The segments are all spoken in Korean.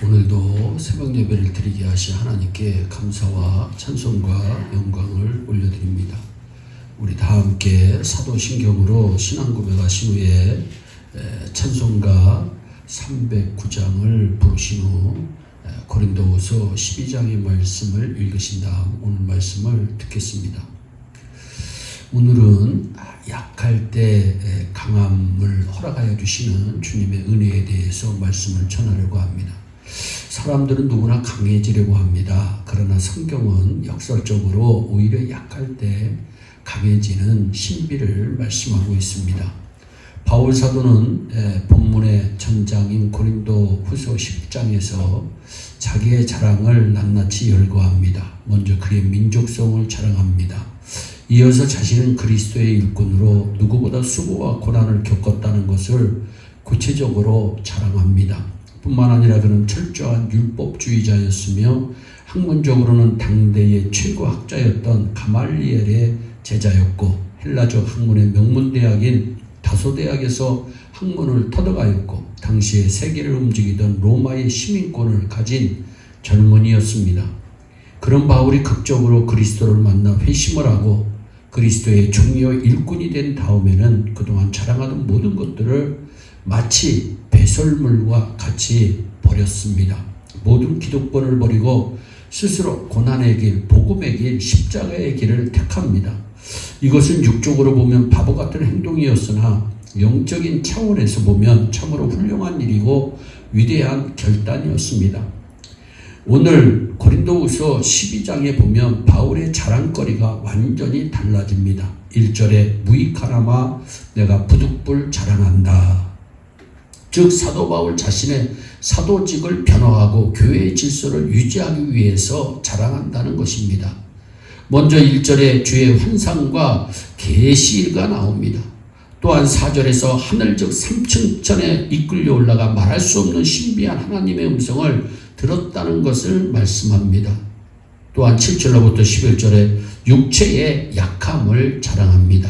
오늘도 새벽 예배를 드리게 하신 하나님께 감사와 찬송과 영광을 올려드립니다. 우리 다 함께 사도신경으로 신앙 고백하신 후에 찬송가 309장을 부르신 후 고린도후서 12장의 말씀을 읽으신 다음 오늘 말씀을 듣겠습니다. 오늘은 약할 때 강함을 허락하여 주시는 주님의 은혜에 대해서 말씀을 전하려고 합니다. 사람들은 누구나 강해지려고 합니다. 그러나 성경은 역설적으로 오히려 약할 때 강해지는 신비를 말씀하고 있습니다. 바울 사도는 본문의 전장인 고린도 후서 10장에서 자기의 자랑을 낱낱이 열거합니다. 먼저 그의 민족성을 자랑합니다. 이어서 자신은 그리스도의 일꾼으로 누구보다 수고와 고난을 겪었다는 것을 구체적으로 자랑합니다. 뿐만 아니라 그는 철저한 율법주의자였으며 학문적으로는 당대의 최고 학자였던 가말리엘의 제자였고 헬라적 학문의 명문대학인 다소대학에서 학문을 터득하였고 당시에 세계를 움직이던 로마의 시민권을 가진 젊은이였습니다. 그런 바울이 극적으로 그리스도를 만나 회심을 하고 그리스도의 종이요 일꾼이 된 다음에는 그동안 자랑하던 모든 것들을 마치 배설물과 같이 버렸습니다. 모든 기득권을 버리고 스스로 고난의 길, 복음의 길, 십자가의 길을 택합니다. 이것은 육적으로 보면 바보 같은 행동이었으나 영적인 차원에서 보면 참으로 훌륭한 일이고 위대한 결단이었습니다. 오늘 고린도후서 12장에 보면 바울의 자랑거리가 완전히 달라집니다. 1절에 무익하나마 내가 부득불 자랑한다. 즉 사도 바울 자신의 사도직을 변화하고 교회의 질서를 유지하기 위해서 자랑한다는 것입니다. 먼저 1절에 주의 환상과 계시가 나옵니다. 또한 4절에서 하늘적 3층천에 이끌려 올라가 말할 수 없는 신비한 하나님의 음성을 들었다는 것을 말씀합니다. 또한 7절로부터 11절에 육체의 약함을 자랑합니다.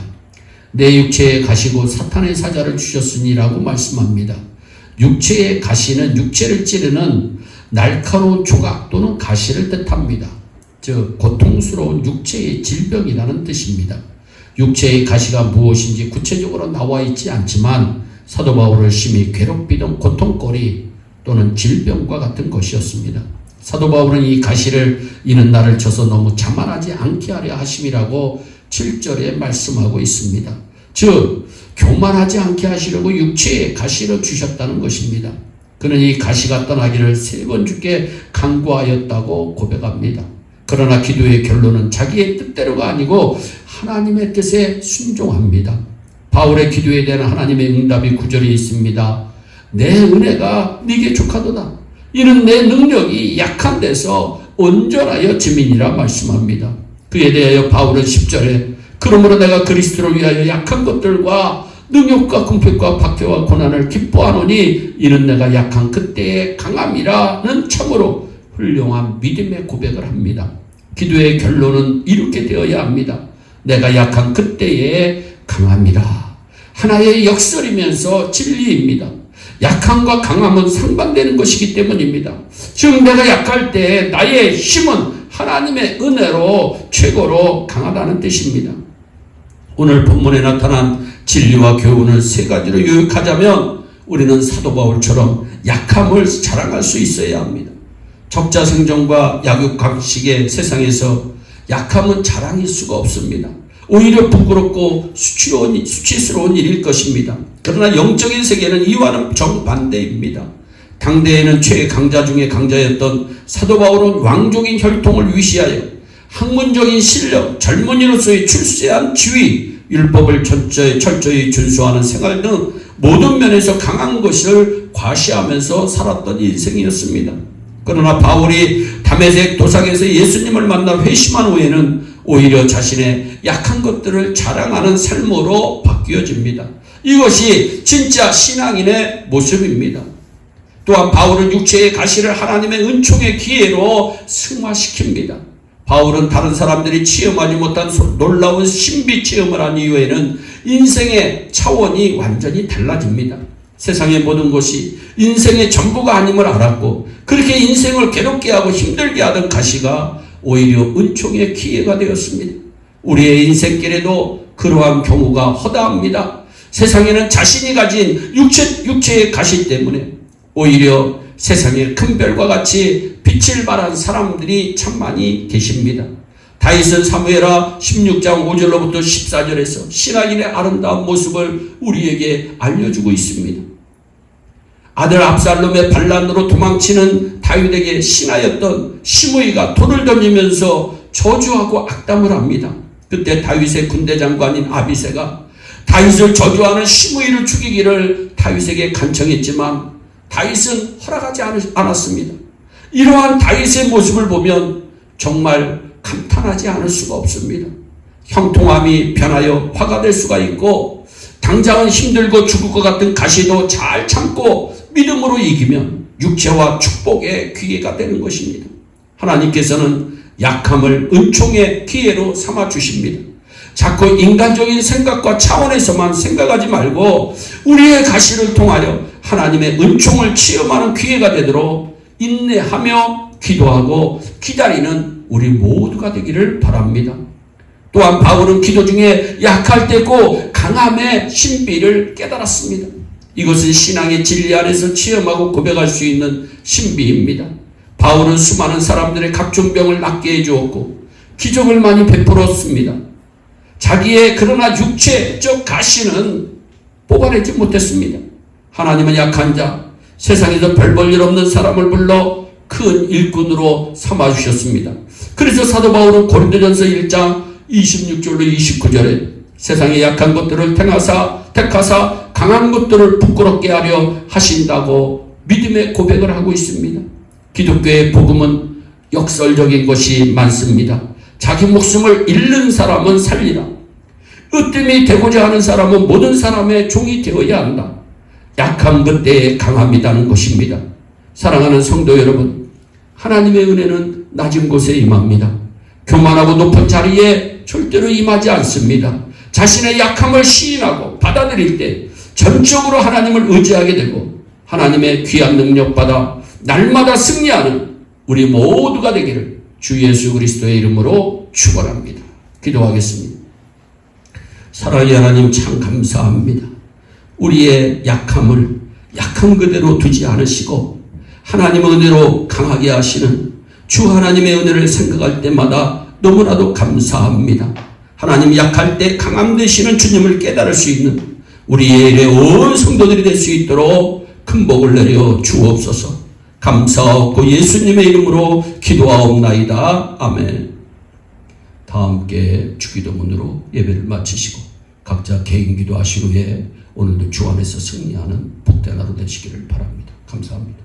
내 육체에 가시고 사탄의 사자를 주셨으니라고 말씀합니다. 육체의 가시는 육체를 찌르는 날카로운 조각 또는 가시를 뜻합니다. 즉 고통스러운 육체의 질병이라는 뜻입니다. 육체의 가시가 무엇인지 구체적으로 나와 있지 않지만 사도 바울을 심히 괴롭히던 고통거리 또는 질병과 같은 것이었습니다. 사도 바울은 이 가시를 이는 나를 쳐서 너무 자만하지 않게 하려 하심이라고 7절에 말씀하고 있습니다. 즉 교만하지 않게 하시려고 육체에 가시를 주셨다는 것입니다. 그는 이 가시가 떠나기를 3번 주께 간구하였다고 고백합니다. 그러나 기도의 결론은 자기의 뜻대로가 아니고 하나님의 뜻에 순종합니다. 바울의 기도에 대한 하나님의 응답이 9절에 있습니다. 내 은혜가 네게 족하도다. 이는 내 능력이 약한 데서 온전하여 짐이니라 말씀합니다. 그에 대하여 바울은 10절에 그러므로 내가 그리스도를 위하여 약한 것들과 능욕과 궁핍과 박해와 고난을 기뻐하노니 이는 내가 약한 그때의 강함이라는 참으로 훌륭한 믿음의 고백을 합니다. 기도의 결론은 이렇게 되어야 합니다. 내가 약한 그때의 강함이라. 하나의 역설이면서 진리입니다. 약함과 강함은 상반되는 것이기 때문입니다. 즉 내가 약할 때 나의 힘은 하나님의 은혜로 최고로 강하다는 뜻입니다. 오늘 본문에 나타난 진리와 교훈을 3가지로 요약하자면 우리는 사도 바울처럼 약함을 자랑할 수 있어야 합니다. 적자생존과 약육강식의 세상에서 약함은 자랑일 수가 없습니다. 오히려 부끄럽고 수치스러운 일일 것입니다. 그러나 영적인 세계는 이와는 정반대입니다. 당대에는 최강자 중에 강자였던 사도 바울은 왕족인 혈통을 위시하여 학문적인 실력, 젊은이로서의 출세한 지위, 율법을 철저히 준수하는 생활 등 모든 면에서 강한 것을 과시하면서 살았던 인생이었습니다. 그러나 바울이 다메섹 도상에서 예수님을 만나 회심한 후에는 오히려 자신의 약한 것들을 자랑하는 삶으로 바뀌어집니다. 이것이 진짜 신앙인의 모습입니다. 또한 바울은 육체의 가시를 하나님의 은총의 기회로 승화시킵니다. 바울은 다른 사람들이 체험하지 못한 놀라운 신비 체험을 한 이후에는 인생의 차원이 완전히 달라집니다. 세상의 모든 것이 인생의 전부가 아님을 알았고 그렇게 인생을 괴롭게 하고 힘들게 하던 가시가 오히려 은총의 기회가 되었습니다. 우리의 인생길에도 그러한 경우가 허다합니다. 세상에는 자신이 가진 육체의 가시 때문에 오히려 세상의 큰 별과 같이 빛을 발한 사람들이 참 많이 계십니다. 다윗은 사무엘하 16장 5절로부터 14절에서 신하인의 아름다운 모습을 우리에게 알려주고 있습니다. 아들 압살롬의 반란으로 도망치는 다윗에게 신하였던 시므이가 돌을 던지면서 저주하고 악담을 합니다. 그때 다윗의 군대 장관인 아비새가 다윗을 저주하는 시므이를 죽이기를 다윗에게 간청했지만 다윗은 허락하지 않았습니다. 이러한 다윗의 모습을 보면 정말 감탄하지 않을 수가 없습니다. 형통함이 변하여 화가 될 수가 있고 당장은 힘들고 죽을 것 같은 가시도 잘 참고 믿음으로 이기면 육체와 축복의 기회가 되는 것입니다. 하나님께서는 약함을 은총의 기회로 삼아 주십니다. 자꾸 인간적인 생각과 차원에서만 생각하지 말고 우리의 가시를 통하여 하나님의 은총을 체험하는 기회가 되도록 인내하며 기도하고 기다리는 우리 모두가 되기를 바랍니다. 또한 바울은 기도 중에 약할 때고 강함의 신비를 깨달았습니다. 이것은 신앙의 진리 안에서 체험하고 고백할 수 있는 신비입니다. 바울은 수많은 사람들의 각종 병을 낫게 해주었고 기적을 많이 베풀었습니다. 자기의 그러나 육체적 가시는 뽑아내지 못했습니다. 하나님은 약한 자, 세상에서 별 볼 일 없는 사람을 불러 큰 일꾼으로 삼아주셨습니다. 그래서 사도 바울은 고린도전서 1장 26절로 29절에 세상의 약한 것들을 택하사 강한 것들을 부끄럽게 하려 하신다고 믿음의 고백을 하고 있습니다. 기독교의 복음은 역설적인 것이 많습니다. 자기 목숨을 잃는 사람은 살리라. 으뜸이 되고자 하는 사람은 모든 사람의 종이 되어야 한다. 약한 그때에 강함이라는 것입니다. 사랑하는 성도 여러분, 하나님의 은혜는 낮은 곳에 임합니다. 교만하고 높은 자리에 절대로 임하지 않습니다. 자신의 약함을 시인하고 받아들일 때 전적으로 하나님을 의지하게 되고 하나님의 귀한 능력받아 날마다 승리하는 우리 모두가 되기를 주 예수 그리스도의 이름으로 축원합니다. 기도하겠습니다. 사랑의 하나님 참 감사합니다. 우리의 약함을 약한 그대로 두지 않으시고 하나님의 은혜로 강하게 하시는 주 하나님의 은혜를 생각할 때마다 너무나도 감사합니다. 하나님 약할 때 강함 되시는 주님을 깨달을 수 있는 우리의 온 성도들이 될 수 있도록 큰 복을 내려 주옵소서. 감사하고 예수님의 이름으로 기도하옵나이다. 아멘. 다 함께 주기도문으로 예배를 마치시고 각자 개인 기도하신 후에 오늘도 주 안에서 승리하는 복된 하루 되시기를 바랍니다. 감사합니다.